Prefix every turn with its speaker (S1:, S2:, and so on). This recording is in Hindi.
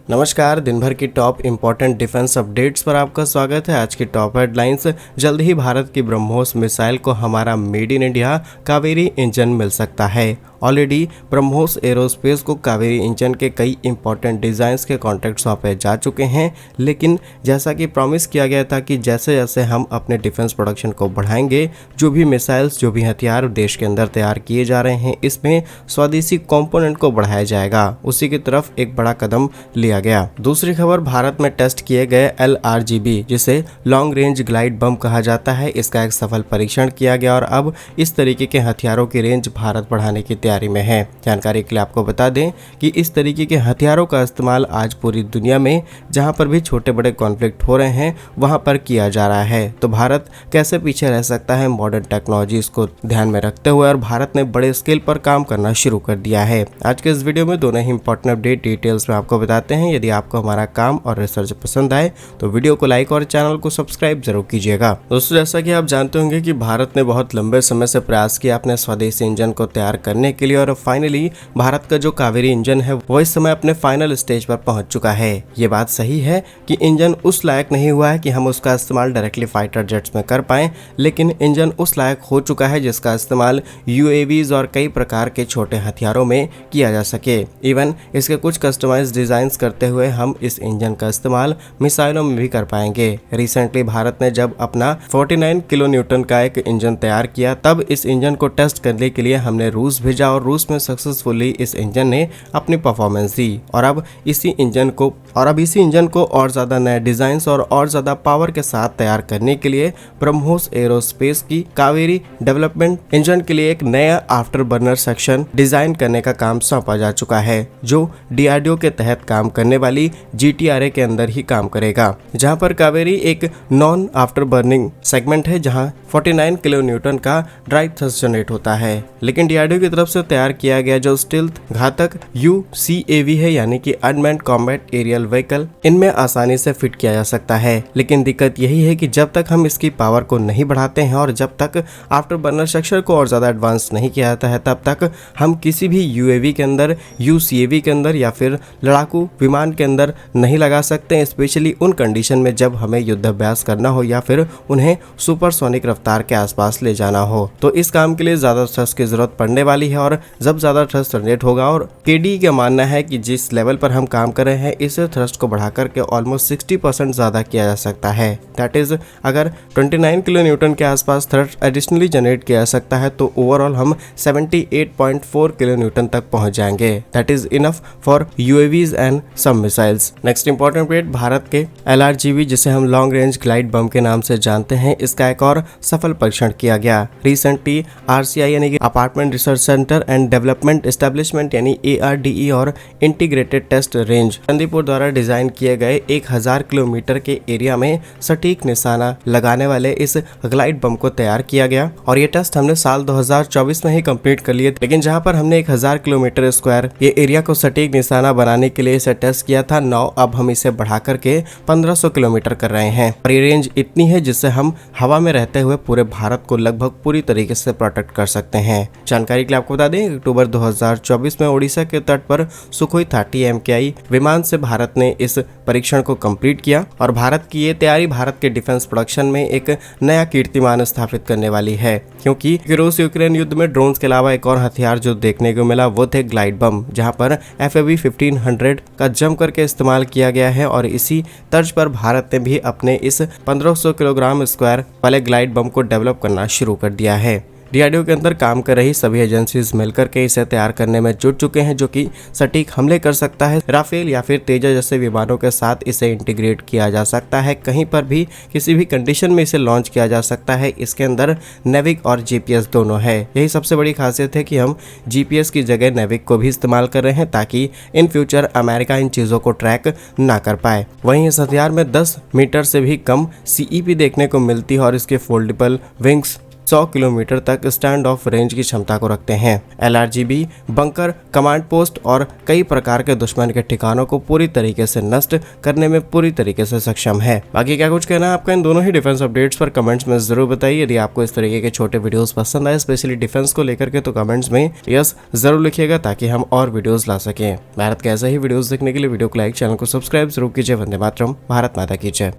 S1: नमस्कार, दिन भर की टॉप इंपॉर्टेंट डिफेंस अपडेट्स पर आपका स्वागत है। आज की टॉप हेडलाइंस। जल्द ही भारत की ब्रह्मोस मिसाइल को हमारा made in India Kaveri engine मिल सकता है। ऑलरेडी ब्रह्मोस एरोस्पेस को कावेरी इंजन के कई इंपॉर्टेंट डिज़ाइंस के कॉन्ट्रैक्ट सौंपे जा चुके हैं, लेकिन जैसा कि प्रॉमिस किया गया था कि जैसे जैसे हम अपने डिफेंस प्रोडक्शन को बढ़ाएंगे, जो भी मिसाइल्स जो भी हथियार देश के अंदर तैयार किए जा रहे हैं, इसमें स्वदेशी कंपोनेंट को बढ़ाया जाएगा। उसी की तरफ एक बड़ा कदम लिया गया। दूसरी खबर, भारत में टेस्ट किए गए LRGB जिसे लॉन्ग रेंज ग्लाइड बम कहा जाता है, इसका एक सफल परीक्षण किया गया और अब इस तरीके के हथियारों की रेंज भारत बढ़ाने की तैयारी में है। जानकारी के लिए आपको बता दें कि इस तरीके के हथियारों का इस्तेमाल आज पूरी दुनिया में जहां पर भी छोटे बड़े कॉन्फ्लिक्ट हो रहे हैं वहां पर किया जा रहा है। तो भारत कैसे पीछे रह सकता है मॉडर्न टेक्नोलॉजीज को ध्यान में रखते हुए, और भारत ने बड़े स्केल पर काम करना शुरू कर दिया है। आज के इस वीडियो में दोनों ही इंपॉर्टेंट अपडेट डिटेल्स में आपको बताते हैं। यदि आपको हमारा काम और रिसर्च पसंद आए तो वीडियो को लाइक और चैनल को सब्सक्राइब जरूर कीजिएगा। दोस्तों, जैसा कि आप जानते होंगे कि भारत ने बहुत लंबे समय से प्रयास किया अपने स्वदेशी इंजन को तैयार करने के लिए, और फाइनली भारत का जो कावेरी इंजन है वो इस समय अपने फाइनल स्टेज पर पहुंच चुका है। ये बात सही है कि इंजन उस लायक नहीं हुआ है कि हम उसका इस्तेमाल डायरेक्टली फाइटर जेट्स में कर पाएं, लेकिन इंजन उस लायक हो चुका है जिसका इस्तेमाल UAVs और कई प्रकार के छोटे हथियारों में किया जा सके। इवन इसके कुछ कस्टमाइज डिजाइन करते हुए हम इस इंजन का इस्तेमाल मिसाइलों में भी कर पाएंगे। रिसेंटली भारत ने जब अपना 49 किलो न्यूटन का एक इंजन तैयार किया, तब इस इंजन को टेस्ट करने के लिए हमने रूस भेजा और रूस में सक्सेसफुली इस इंजन ने अपनी परफॉर्मेंस दी। और अब इसी इंजन को और ज्यादा नए डिजाइन और ज्यादा पावर के साथ तैयार करने के लिए ब्रह्मोस एरोस्पेस की कावेरी डेवलपमेंट इंजन के लिए एक नया आफ्टर बर्नर सेक्शन डिजाइन करने का काम सौंपा जा चुका है, जो DRDO के तहत काम करने वाली GTRA के अंदर ही काम करेगा। जहां पर कावेरी एक नॉन आफ्टर बर्निंग सेगमेंट है, जहां 49 किलो न्यूटन का ड्राइव थ्रस्ट जनरेट होता है। लेकिन DRDO की तरफ से तैयार किया गया जो स्टील्थ घातक UCAV है, यानी कि अनमैन्ड कॉम्बैट एरियल व्हीकल, इनमें आसानी से फिट किया जा सकता है। लेकिन दिक्कत यही है कि जब तक हम इसकी पावर को नहीं बढ़ाते हैं और जब तक आफ्टर बर्नर सेक्शन को और ज्यादा एडवांस नहीं किया जाता है, तब तक हम किसी भी UAV के अंदर, UCAV के अंदर या फिर लड़ाकू विमान के अंदर नहीं लगा सकते हैं, स्पेशली उन कंडीशन में जब हमें युद्धाभ्यास करना हो या फिर उन्हें सुपरसोनिक रफ्तार के आसपास ले जाना हो। तो इस काम के लिए ज्यादा थ्रस्ट की जरूरत पड़ने वाली है, और जब ज्यादा थ्रस्ट जनरेट होगा, और KD का मानना है कि जिस लेवल पर हम काम कर रहे हैं, इस थ्रस्ट को बढ़ा करके ऑलमोस्ट 60% ज्यादा किया जा सकता है। दैट इज, अगर 29 किलो न्यूटन के आसपास थ्रस्ट एडिशनली जनरेट किया जा सकता है तो ओवरऑल हम 78.4 किलो न्यूटन तक पहुंच जाएंगे। That is enough for UAVs and some missiles. Next important update, Bharat के LRGB जिसे हम लॉन्ग रेंज ग्लाइड बम के नाम से जानते हैं, इसका एक और सफल परीक्षण किया गया। रिसेंटली RCI यानी कि apartment research centre and development establishment यानी ARDE और इंटीग्रेटेड टेस्ट रेंज चंदीपुर द्वारा डिजाइन किए गए 1000 किलोमीटर के एरिया में सटीक निशाना लगाने वाले इस ग्लाइड बम को तैयार किया गया। और ये टेस्ट हमने साल 2024 में ही कंप्लीट कर लिए, लेकिन जहां पर हमने 1000 किलोमीटर स्क्वायर ये एरिया को सटीक निशाना बनाने के लिए इसे टेस्ट किया था, अब हम इसे बढ़ा करके 1500 किलोमीटर कर रहे हैं। और ये रेंज इतनी है जिससे हम हवा में रहते हुए पूरे भारत को लगभग पूरी तरीके से प्रोटेक्ट कर सकते हैं। जानकारी के लिए आपको बता दें, अक्टूबर 2024 में ओडिशा के तट पर सुखोई 30 MKI विमान से भारत ने इस परीक्षण को कंप्लीट किया। और भारत की ये तैयारी भारत के डिफेंस प्रोडक्शन में एक नया कीर्तिमान स्थापित करने वाली है, क्योंकि रूस यूक्रेन युद्ध में ड्रोन्स के अलावा एक और हथियार जो देखने को मिला वो थे ग्लाइड बम, जहां पर FAB 1500 का जम करके इस्तेमाल किया गया है। और इसी तर्ज पर भारत ने भी अपने इस 1500 किलोग्राम स्क्वायर वाले ग्लाइड बम को डेवलप करना शुरू कर दिया है। DRDO के अंदर काम कर रही सभी एजेंसीज मिलकर के इसे तैयार करने में जुट चुके हैं, जो कि सटीक हमले कर सकता है। राफेल या फिर तेजस जैसे विमानों के साथ इसे इंटीग्रेट किया जा सकता है, कहीं पर भी किसी भी कंडीशन में इसे लॉन्च किया जा सकता है। इसके अंदर नेविक और GPS दोनों है। यही सबसे बड़ी खासियत है कि हम GPS की जगह नेविक को भी इस्तेमाल कर रहे हैं, ताकि इन फ्यूचर अमेरिका इन चीज़ों को ट्रैक ना कर पाए। वहीं इस हथियार में 10 मीटर से भी कम CEP देखने को मिलती है, और इसके फोल्डेबल विंग्स 100 किलोमीटर तक स्टैंड ऑफ रेंज की क्षमता को रखते हैं। LRGB बंकर, कमांड पोस्ट और कई प्रकार के दुश्मन के ठिकानों को पूरी तरीके से नष्ट करने में पूरी तरीके से सक्षम है। बाकी क्या कुछ कहना है आपका इन दोनों ही डिफेंस अपडेट्स पर कमेंट्स में जरूर बताइए। यदि आपको इस तरीके के छोटे वीडियोस पसंद आए, स्पेशली डिफेंस को लेकर के, तो कमेंट्स में यस जरूर लिखिएगा ताकि हम और वीडियोस ला सकें। भारत के ऐसे ही वीडियोस देखने के लिए वीडियो को लाइक, चैनल को सब्सक्राइब जरूर कीजिए। वंदे मातरम, भारत माता की जय।